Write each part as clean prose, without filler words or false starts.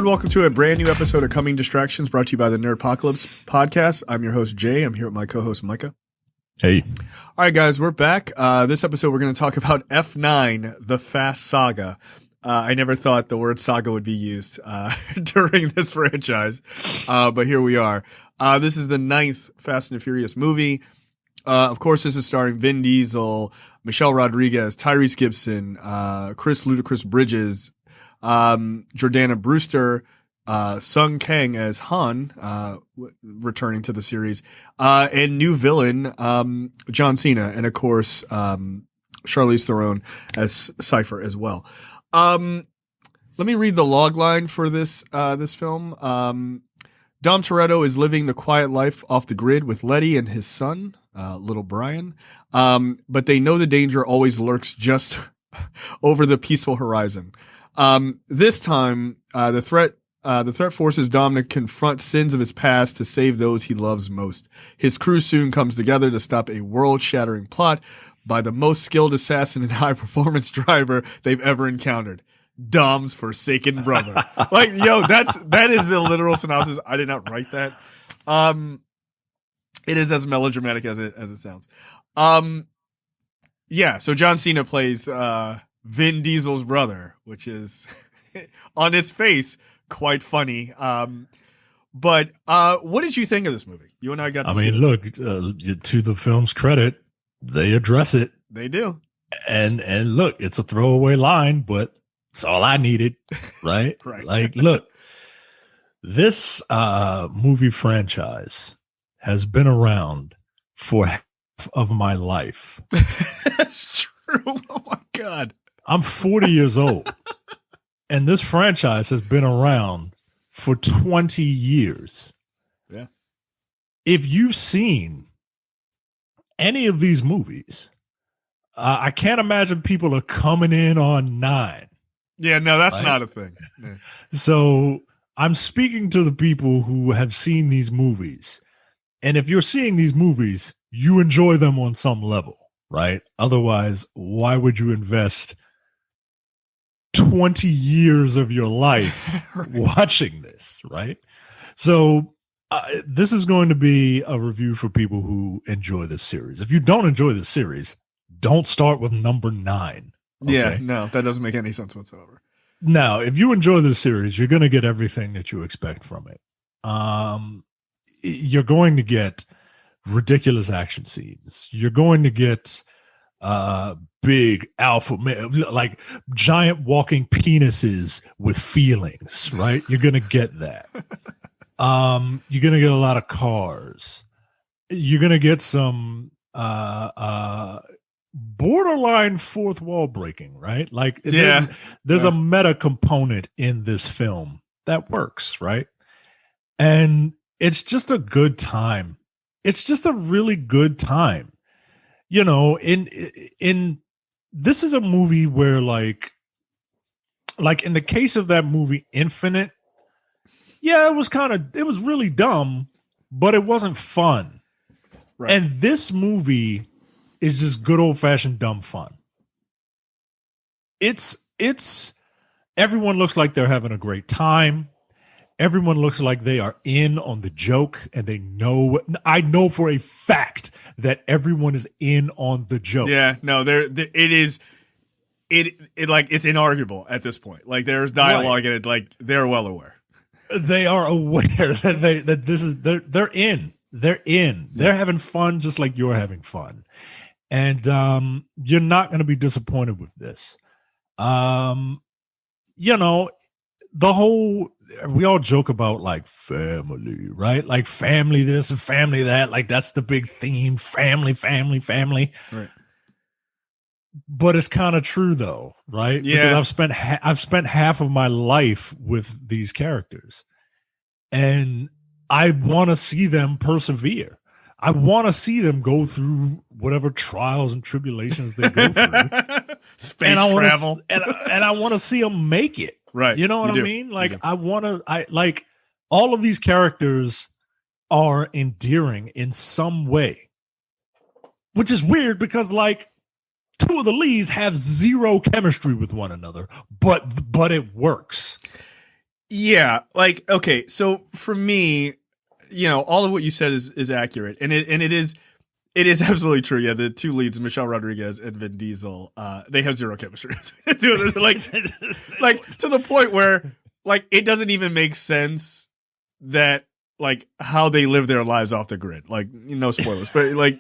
welcome to a brand new episode of Coming Distractions brought to you by the Nerdpocalypse podcast. I'm your host, Jay. I'm here with my co-host, Micah. Hey. All right, guys, we're back. This episode, we're going to talk about F9, the Fast Saga. I never thought the word saga would be used during this franchise, but here we are. This is the 9th Fast and the Furious movie. Of course, this is starring Vin Diesel, Michelle Rodriguez, Tyrese Gibson, Chris Ludacris Bridges, Jordana Brewster, Sung Kang as Han, returning to the series, and new villain, John Cena, and of course, Charlize Theron as Cypher as well. Let me read the log line for this film. Dom Toretto is living the quiet life off the grid with Letty and his son, little Brian. But they know the danger always lurks just over the peaceful horizon. This time, the threat forces Dom to confront sins of his past to save those he loves most. His crew soon comes together to stop a world-shattering plot by the most skilled assassin and high-performance driver they've ever encountered. Dom's forsaken brother. Like, yo, that is the literal synopsis. I did not write that. It is as melodramatic as it sounds. Yeah, so John Cena plays, Vin Diesel's brother, which is on its face quite funny. But what did you think of this movie? You and I got to see this. Look, to the film's credit, they address it. They do. And look, it's a throwaway line, but it's all I needed, right? Right. Like, look, this movie franchise has been around for half of my life. That's true. Oh my God. I'm 40 years old, and this franchise has been around for 20 years. Yeah. If you've seen any of these movies, I can't imagine people are coming in on 9. Yeah, no, that's right? not a thing. Yeah. So I'm speaking to the people who have seen these movies. And if you're seeing these movies, you enjoy them on some level, right? Otherwise, why would you invest 20 years of your life Right. watching this, right? So this is going to be a review for people who enjoy this series. If you don't enjoy this series, don't start with number 9. Okay? Yeah, no, that doesn't make any sense whatsoever. Now, if you enjoy this series, you're going to get everything that you expect from it. You're going to get ridiculous action scenes. You're going to get big alpha male, like giant walking penises with feelings, right? You're going to get that. You're going to get a lot of cars. You're going to get some borderline fourth wall breaking, right? Like, Yeah. there's a meta component in this film that works, right? And it's just a good time. It's just a really good time. You know, in this is a movie where like in the case of that movie Infinite, yeah, it was really dumb, but it wasn't fun. Right. And this movie is just good old fashioned dumb fun. It's everyone looks like they're having a great time. Everyone looks like they are in on the joke, and I know for a fact that everyone is in on the joke. Yeah, no, it's inarguable at this point. Like, there's dialogue in it, like, they're well aware. They are aware that this is they're in. They're in. They're having fun just like you're having fun. And you're not going to be disappointed with this. You know, we all joke about like family, right? Like family this and family that. Like, that's the big theme. Family. Right. But it's kind of true though, right? Yeah. Because I've spent half of my life with these characters, and I want to see them persevere. I want to see them go through whatever trials and tribulations they go through. Space travel. And I want to see them make it. Right. You know what I mean? Like, I all of these characters are endearing in some way, which is weird because like 2 of the leads have zero chemistry with one another, but it works. Yeah, like okay, so for me, all of what you said is accurate, and it is absolutely true. Yeah, the two leads, Michelle Rodriguez and Vin Diesel, they have zero chemistry. like to the point where like it doesn't even make sense that like how they live their lives off the grid. Like no spoilers, but like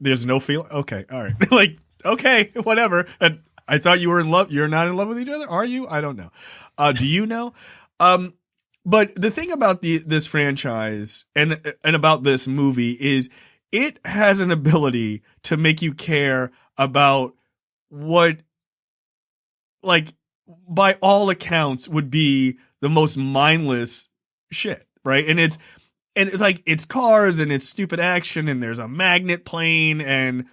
there's no feel. Okay, all right, like okay, whatever. And I thought you were in love. You're not in love with each other, are you? I don't know. Do you know? But the thing about this franchise and about this movie is it has an ability to make you care about what, like, by all accounts, would be the most mindless shit, right? And it's like it's cars and it's stupid action and there's a magnet plane and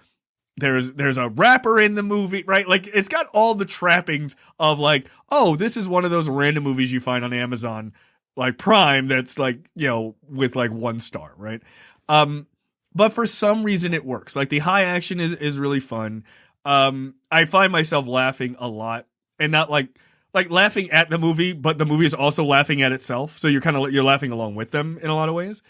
there's a rapper in the movie, right? Like it's got all the trappings of like, oh, this is one of those random movies you find on Amazon, like Prime, that's like, with like 1 star, right? But for some reason it works. Like the high action is really fun. I find myself laughing a lot and not like laughing at the movie, but the movie is also laughing at itself. So you're laughing along with them in a lot of ways.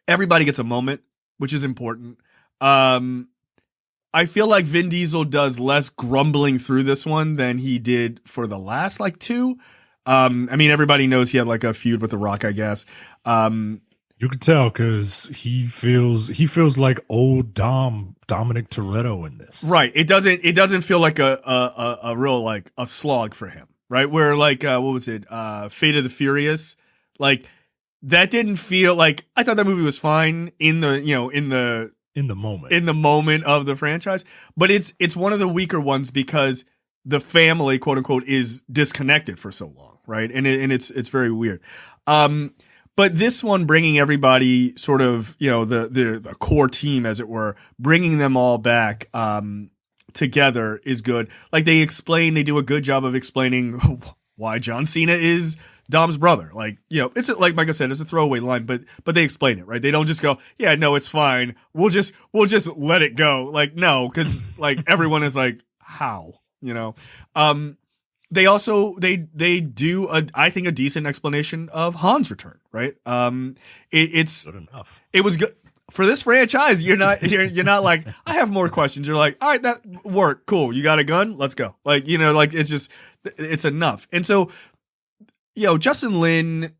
Everybody gets a moment, which is important. I feel like Vin Diesel does less grumbling through this one than he did for the last like 2. I mean, everybody knows he had like a feud with The Rock, I guess. You could tell because he feels like old Dominic Toretto in this. Right. It doesn't feel like a real like a slog for him. Right. Where like what was it? Fate of the Furious. Like that didn't feel like, I thought that movie was fine in the moment of the franchise, but it's one of the weaker ones because the family, quote unquote, is disconnected for so long, right? And it's very weird. But this one, bringing everybody sort of, the core team, as it were, bringing them all back together is good. Like they do a good job of explaining why John Cena is Dom's brother. Like, it's like Micah said, it's a throwaway line, but they explain it, right? They don't just go, yeah, no, it's fine. We'll just let it go. Like, no, because like everyone is like, how, They also they do I think a decent explanation of Han's return, right? It's good enough. It was good for this franchise. You're not like, I have more questions. You're like, all right, that worked, cool. You got a gun? Let's go. Like, like it's enough. And so, Justin Lin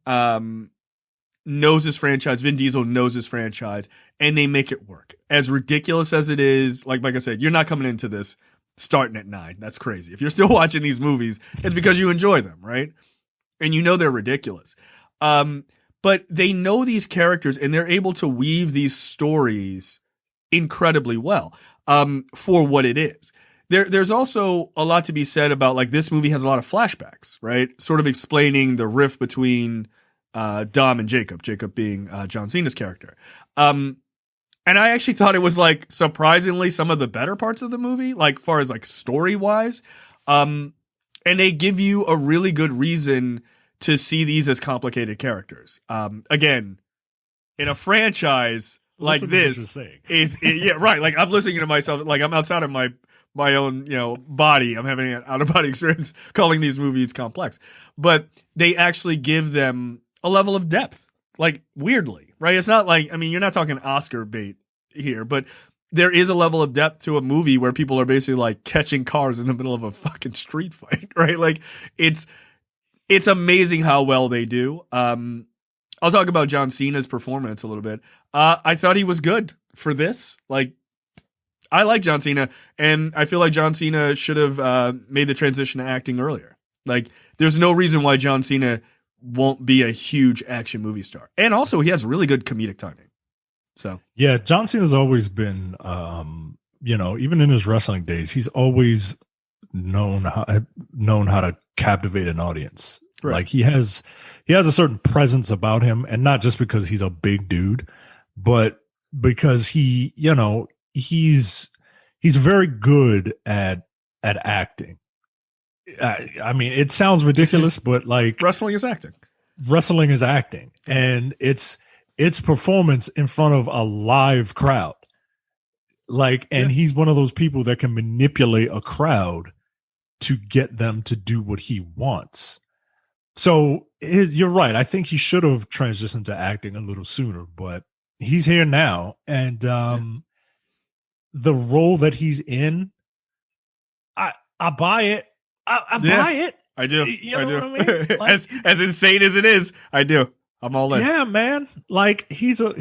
knows this franchise. Vin Diesel knows this franchise, and they make it work. As ridiculous as it is, like I said, you're not coming into this starting at 9. That's crazy. If you're still watching these movies, it's because you enjoy them, right? And they're ridiculous. But they know these characters and they're able to weave these stories incredibly well, for what it is. There's also a lot to be said about like this movie has a lot of flashbacks, right? Sort of explaining the rift between, Dom and Jacob being, John Cena's character. And I actually thought it was like surprisingly some of the better parts of the movie, like far as like story wise. And they give you a really good reason to see these as complicated characters. Again, in a franchise like this yeah, right. Like I'm listening to myself, like I'm outside of my own, body. I'm having an out of body experience calling these movies complex, but they actually give them a level of depth, like weirdly, right? It's not like, I mean, you're not talking Oscar bait here, but there is a level of depth to a movie where people are basically like catching cars in the middle of a fucking street fight, right? Like it's amazing how well they do. I'll talk about John Cena's performance a little bit. I thought he was good for this. Like, I like John Cena, and I feel like John Cena should have made the transition to acting earlier. Like, there's no reason why John Cena won't be a huge action movie star. And also, he has really good comedic timing. So yeah, John Cena's always been, even in his wrestling days, he's always known how to captivate an audience. Right. Like he has a certain presence about him, and not just because he's a big dude, but because he's very good at acting. I mean, it sounds ridiculous, but like wrestling is acting. Wrestling is acting, and it's performance in front of a live crowd. Like, and he's one of those people that can manipulate a crowd to get them to do what he wants. So you're right. I think he should have transitioned to acting a little sooner, but he's here now, and the role that he's in, I buy it. I buy it. I do. You know I do. what I mean? Like, as insane as it is, I do. I'm all in. Yeah, man. Like he's the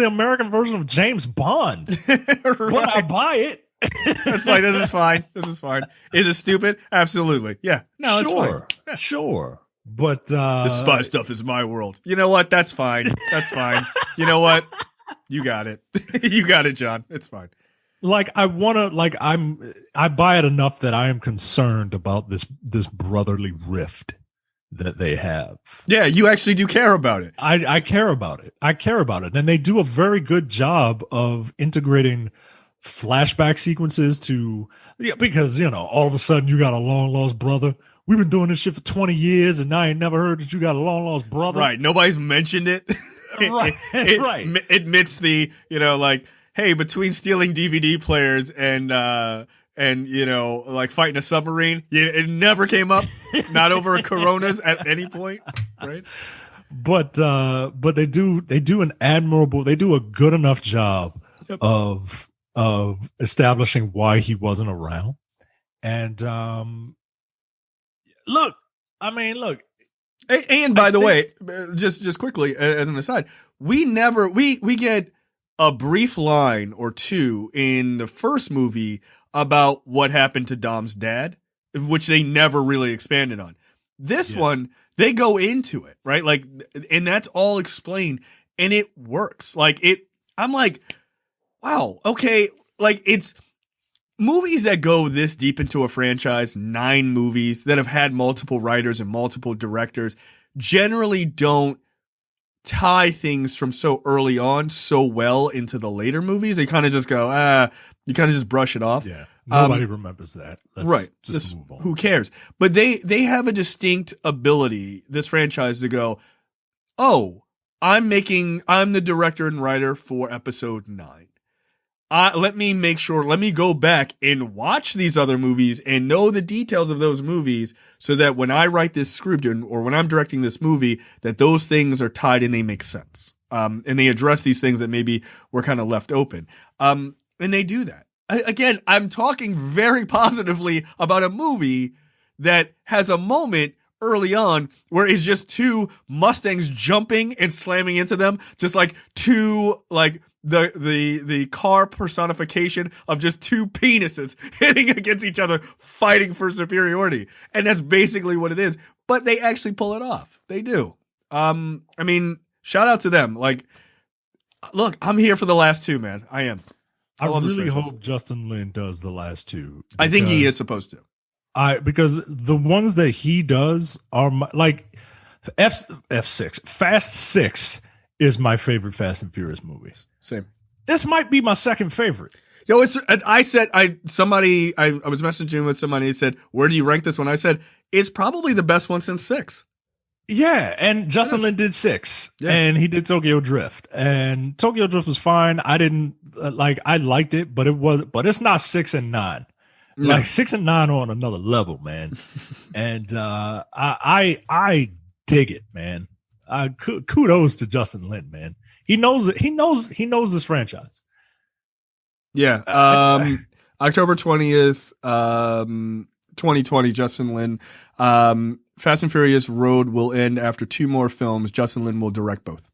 American version of James Bond. Right. But I buy it. It's like, this is fine. This is fine. Is it stupid? Absolutely. Yeah. No, sure, it's fine. Sure. But the spy stuff is my world. You know what? That's fine. That's fine. You know what? You got it. You got it, John. It's fine. Like I buy it enough that I am concerned about this brotherly rift that they have. Yeah, you actually do care about it. I care about it. I care about it. And they do a very good job of integrating flashback sequences because, all of a sudden you got a long lost brother. We've been doing this shit for 20 years and I ain't never heard that you got a long lost brother. Right. Nobody's mentioned it. Right. It admits the, like, hey, between stealing DVD players and like fighting a submarine, it never came up. Not over Coronas at any point, right? But they do a good enough job of establishing why he wasn't around. And look. And by the way, just quickly as an aside, we get a brief line or two in the first movie about what happened to Dom's dad, which they never really expanded on. This one, they go into it, right? Like, and that's all explained, and it works. I'm like, wow, okay. Like, it's movies that go this deep into a franchise, 9 movies that have had multiple writers and multiple directors, generally don't tie things from so early on so well into the later movies. They kind of just go, you kind of just brush it off. Yeah. Nobody remembers that. Right. Just move on. Who cares? But they have a distinct ability, this franchise, to go, oh, I'm the director and writer for episode 9. Let me go back and watch these other movies and know the details of those movies so that when I write this script or when I'm directing this movie, that those things are tied and they make sense. And they address these things that maybe were kind of left open. And they do that. Again, I'm talking very positively about a movie that has a moment early on where it's just 2 Mustangs jumping and slamming into them, just like 2, like, the car personification of just 2 penises hitting against each other, fighting for superiority. And that's basically what it is. But they actually pull it off. They do. Shout out to them. Like, look, I'm here for the last 2, man. I am. I really hope Justin Lin does the last 2. I think he is supposed to. Because the ones that he does are like F6, Fast 6 is my favorite Fast and Furious movies. Same. This might be my second favorite. Yo, I was messaging with somebody who said, where do you rank this one? I said, it's probably the best one since 6. Yeah, and Justin Lin did 6, and he did Tokyo Drift, and Tokyo Drift was fine. I didn't I liked it, but it's not 6 and 9. No. Like 6 and 9 are on another level, man. And I dig it, man. Kudos to Justin Lin, man. He knows it. He knows this franchise. Yeah. October 20th, 2020, Justin Lin. Fast and Furious Road will end after 2 more films. Justin Lin will direct both.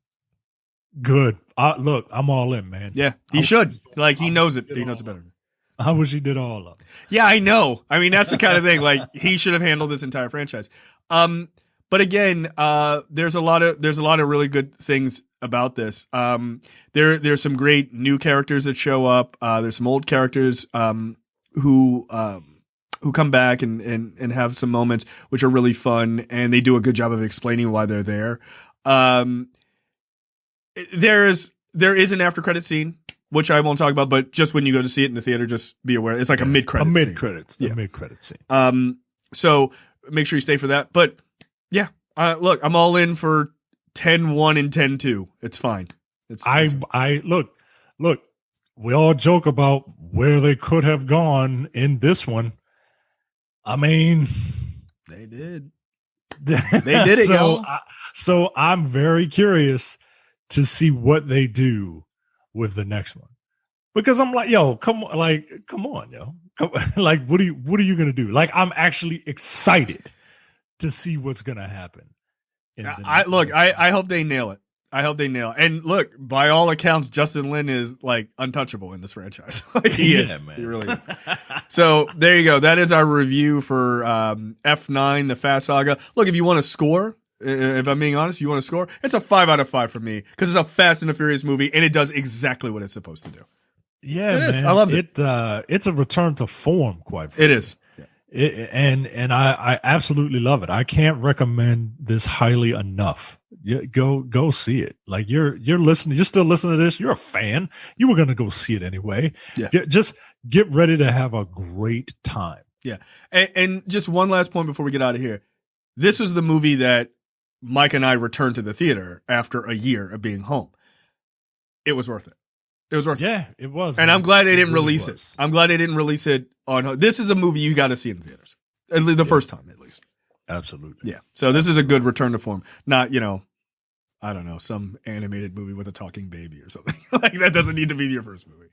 Good. Look, I'm all in, man. Yeah, he should. Like, he knows it. He knows it better. I wish he did all of it. Yeah, I know. I mean, that's the kind of thing. Like, he should have handled this entire franchise. But again, there's a lot of really good things about this. There's some great new characters that show up. There's some old characters who come back and have some moments which are really fun, and they do a good job of explaining why they're there. There is an after credit scene, which I won't talk about, but just when you go to see it in the theater, just be aware it's like a mid credit scene. So make sure you stay for that. But yeah, look, I'm all in for 10-1 and 10-2. It's fine. I look. We all joke about where they could have gone in this one. I mean, They did. They did it, yo. So I'm very curious to see what they do with the next one, because I'm like, yo, come on, yo, like, what are you gonna do? Like, I'm actually excited to see what's gonna happen. I hope they nail it. I hope they nail it. And look, by all accounts, Justin Lin is like untouchable in this franchise. Like he is. Man. He really is. So there you go. That is our review for F9, the Fast Saga. Look, if you want to score, if I'm being honest, if you want to score, it's a 5 out of 5 for me because it's a Fast and the Furious movie and it does exactly what it's supposed to do. Yeah, man. I loved it. It's a return to form, quite frankly. It is. And I absolutely love it. I can't recommend this highly enough. Go see it. Like you're listening, you're still listening to this. You're a fan. You were going to go see it anyway. Yeah. Just get ready to have a great time. Yeah. And just one last point before we get out of here. This was the movie that Mike and I returned to the theater after a year of being home. It was worth it. It was worth it. Yeah, it was. And man. I'm glad they didn't release it. I'm glad they didn't release it on. This is a movie you got to see in theaters. At least the first time, at least. Absolutely. Yeah. So this is a good return to form. Not, I don't know, some animated movie with a talking baby or something. Like that doesn't need to be your first movie.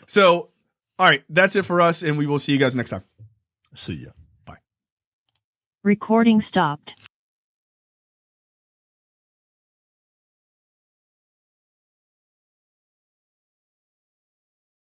So, all right, that's it for us, and we will see you guys next time. See ya. Bye. Recording stopped.